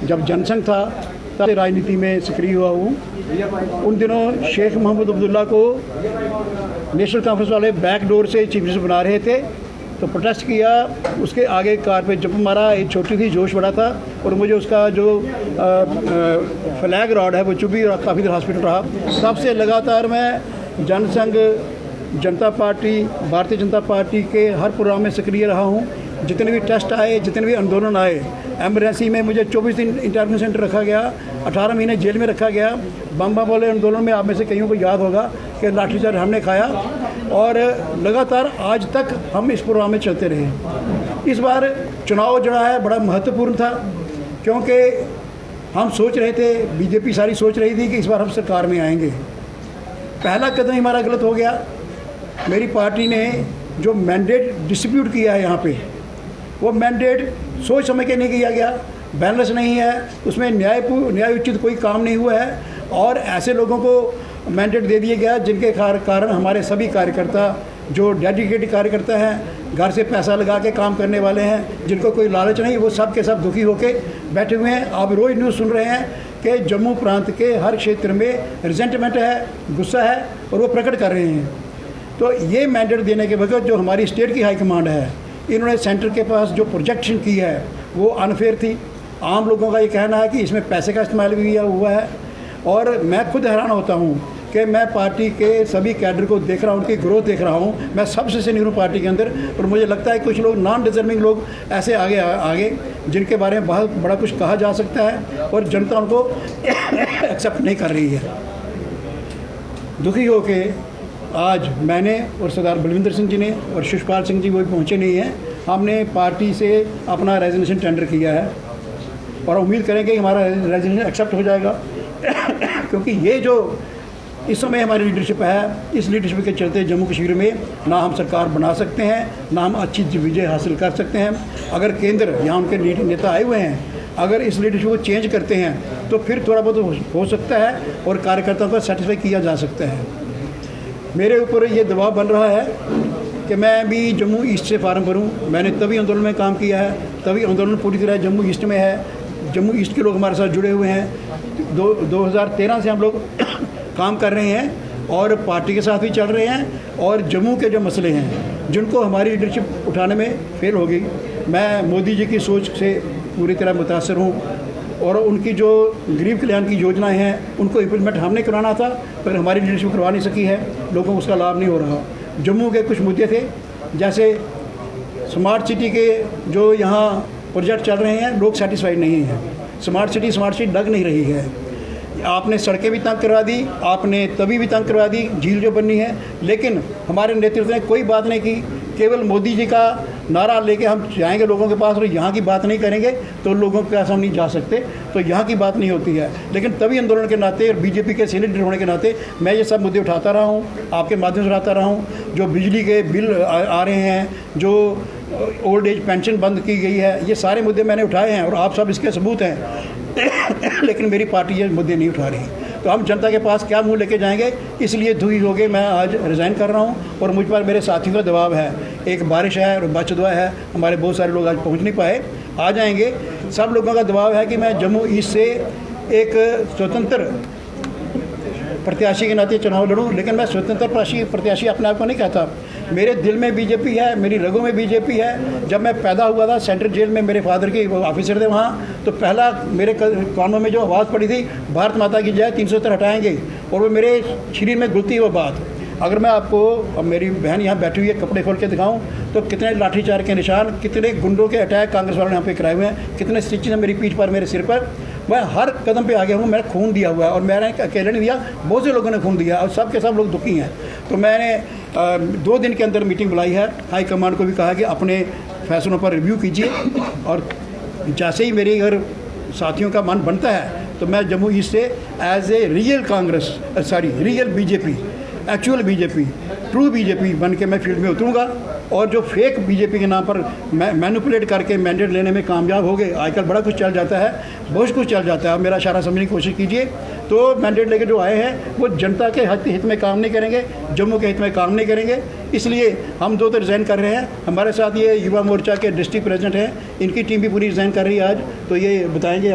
जब जनसंघ था तब से राजनीति में सक्रिय हुआ हूँ। उन दिनों शेख मोहम्मद अब्दुल्ला को नेशनल कॉन्फ्रेंस वाले बैक डोर से चीफ मिनिस्टर बना रहे थे, तो प्रोटेस्ट किया। उसके आगे कार पे जंप मारा, एक छोटी थी, जोश बड़ा था और मुझे उसका जो फ्लैग रॉड है वो चुभी और काफ़ी देर हॉस्पिटल रहा। तब से लगातार मैं जनसंघ, जनता पार्टी, भारतीय जनता पार्टी के हर प्रोग्राम में सक्रिय रहा हूँ। जितने भी टेस्ट आए, जितने भी आंदोलन आए, एमरजेंसी में मुझे 24 दिन इंटरव्यू सेंटर रखा गया, 18 महीने जेल में रखा गया। बम्बा वाले आंदोलन में आप में से कईयों को याद होगा कि लाठीचार्ज हमने खाया और लगातार आज तक हम इस प्रोग्राम में चलते रहे। इस बार चुनाव जो है बड़ा महत्वपूर्ण था, क्योंकि हम सोच रहे थे, बीजेपी सारी सोच रही थी कि इस बार हम सरकार में आएंगे। पहला कदम हमारा गलत हो गया। मेरी पार्टी ने जो मैंडेट डिस्ट्रीब्यूट किया है यहाँ पे, वो मैंडेट सोच समझ के नहीं किया गया, बैलेंस नहीं है, उसमें न्याय उचित कोई काम नहीं हुआ है और ऐसे लोगों को मैंडेट दे दिया गया जिनके कारण हमारे सभी कार्यकर्ता, जो डेडिकेटेड कार्यकर्ता हैं, घर से पैसा लगा के काम करने वाले हैं, जिनको कोई लालच नहीं, वो सब के सब दुखी होके बैठे हुए हैं। आप रोज़ न्यूज़ सुन रहे हैं कि जम्मू प्रांत के हर क्षेत्र में रिजेंटमेंट है, गुस्सा है और वो प्रकट कर रहे हैं। तो ये मैंडेट देने के वक्त जो हमारी स्टेट की हाई कमांड है, इन्होंने सेंटर के पास जो प्रोजेक्शन की है वो अनफेयर थी। आम लोगों का ये कहना है कि इसमें पैसे का इस्तेमाल भी हुआ है और मैं खुद हैरान होता हूँ कि मैं पार्टी के सभी कैडर को देख रहा हूँ, उनकी ग्रोथ देख रहा हूँ। मैं सबसे सीनियर हूँ पार्टी के अंदर और मुझे लगता है कुछ लोग नॉन डिजर्विंग लोग ऐसे आगे जिनके बारे में बहुत बड़ा कुछ कहा जा सकता है और जनता उनको एक्सेप्ट नहीं कर रही है। दुखी होके आज मैंने और सरदार बलविंदर सिंह जी ने और शिशपाल सिंह जी वो भी पहुँचे नहीं हैं, हमने पार्टी से अपना रेजिग्नेशन टेंडर किया है और उम्मीद करेंगे कि हमारा रेजिग्नेशन एक्सेप्ट हो जाएगा। क्योंकि ये जो इस समय हमारी लीडरशिप है, इस लीडरशिप के चलते जम्मू कश्मीर में ना हम सरकार बना सकते हैं, ना हम अच्छी विजय हासिल कर सकते हैं। अगर केंद्र यहाँ उनके नेता आए हुए हैं, अगर इस लीडरशिप को चेंज करते हैं तो फिर थोड़ा बहुत हो सकता है और कार्यकर्ताओं को सेटिस्फाई किया जा सकता है। मेरे ऊपर ये दबाव बन रहा है कि मैं भी जम्मू ईस्ट से फार्म भरूं। मैंने तभी आंदोलन में काम किया है, तभी आंदोलन पूरी तरह जम्मू ईस्ट में है। जम्मू ईस्ट के लोग हमारे साथ जुड़े हुए हैं। 2013 से हम लोग काम कर रहे हैं और पार्टी के साथ भी चल रहे हैं। और जम्मू के जो मसले हैं जिनको हमारी लीडरशिप उठाने में फेल हो गई, मैं मोदी जी की सोच से पूरी तरह मुतासर हूँ और उनकी जो गरीब कल्याण की योजनाएं हैं उनको इम्प्लीमेंट हमने कराना था, पर हमारी लीडरशिप करवा नहीं सकी है, लोगों को उसका लाभ नहीं हो रहा। जम्मू के कुछ मुद्दे थे, जैसे स्मार्ट सिटी के जो यहाँ प्रोजेक्ट चल रहे हैं, लोग सेटिस्फाइड नहीं हैं। स्मार्ट सिटी लग नहीं रही है। आपने सड़कें भी तंग करवा दी, आपने तभी भी तंग करवा दी, झील जो बननी है, लेकिन हमारे नेतृत्व ने कोई बात नहीं की। केवल मोदी जी का नारा लेके हम जाएंगे लोगों के पास और यहाँ की बात नहीं करेंगे तो लोगों के पास हम नहीं जा सकते, तो यहाँ की बात नहीं होती है। लेकिन तभी आंदोलन के नाते और बीजेपी के सीनियर लीडर होने के नाते मैं ये सब मुद्दे उठाता रहा हूँ, आपके माध्यम से उठाता रहा हूँ। जो बिजली के बिल आ रहे हैं, जो ओल्ड एज पेंशन बंद की गई है, ये सारे मुद्दे मैंने उठाए हैं और आप सब इसके सबूत हैं। लेकिन मेरी पार्टी ये मुद्दे नहीं उठा रही, तो हम जनता के पास क्या मुंह लेके जाएंगे। इसलिए दुखी हो गए मैं आज रिज़ाइन कर रहा हूं और मुझ पर मेरे साथियों का दबाव है। एक बारिश है और बच दुआ है, हमारे बहुत सारे लोग आज पहुंच नहीं पाए, आ जाएंगे। सब लोगों का दबाव है कि मैं जम्मू ईस्ट से एक स्वतंत्र प्रत्याशी के नाते चुनाव लड़ूं, लेकिन मैं स्वतंत्र प्रत्याशी अपने आप को नहीं कहता। मेरे दिल में बीजेपी है, मेरी रगों में बीजेपी है। जब मैं पैदा हुआ था सेंट्रल जेल में, मेरे फादर के ऑफिसर थे वहाँ, तो पहला मेरे कानों में जो आवाज़ पड़ी थी, भारत माता की जय, 370 हटाएंगे, और वो मेरे शरीर में घुलती वो बात। अगर मैं आपको, अब मेरी बहन यहाँ बैठी हुई है, कपड़े खोल के दिखाऊं तो कितने लाठीचार्ज के निशान, कितने गुंडों के अटैक कांग्रेस वालों ने यहाँ पे कराए हुए हैं, कितने स्टिचेस हैं मेरी पीठ पर, मेरे सिर पर। मैं हर कदम पे आगे हूँ, मैंने खून दिया हुआ है और मैंने अकेले नहीं दिया, बहुत से लोगों ने खून दिया और सब के सब लोग दुखी हैं। तो मैंने 2 दिन के अंदर मीटिंग बुलाई है, हाई कमांड को भी कहा कि अपने फैसलों पर रिव्यू कीजिए और जैसे ही मेरी अगर साथियों का मन बनता है तो मैं जम्मू ईस्ट से as a real BJP, actual BJP, true BJP बन के मैं फील्ड में उतरूँगा। और जो फेक बीजेपी के नाम पर मैनिपुलेट करके मैंडेट लेने में कामयाब हो गए, आजकल बड़ा कुछ चल जाता है, बहुत कुछ चल जाता है, आप मेरा इशारा समझने की कोशिश कीजिए। तो मैंडेट लेके जो आए हैं वो जनता के हित में काम नहीं करेंगे, जम्मू के हित में काम नहीं करेंगे। इसलिए हम 2 तो रिज़ाइन कर रहे हैं। हमारे साथ ये युवा मोर्चा के डिस्ट्रिक्ट प्रेसिडेंट हैं, इनकी टीम भी पूरी रिज़ाइन कर रही है आज, तो ये बताएंगे।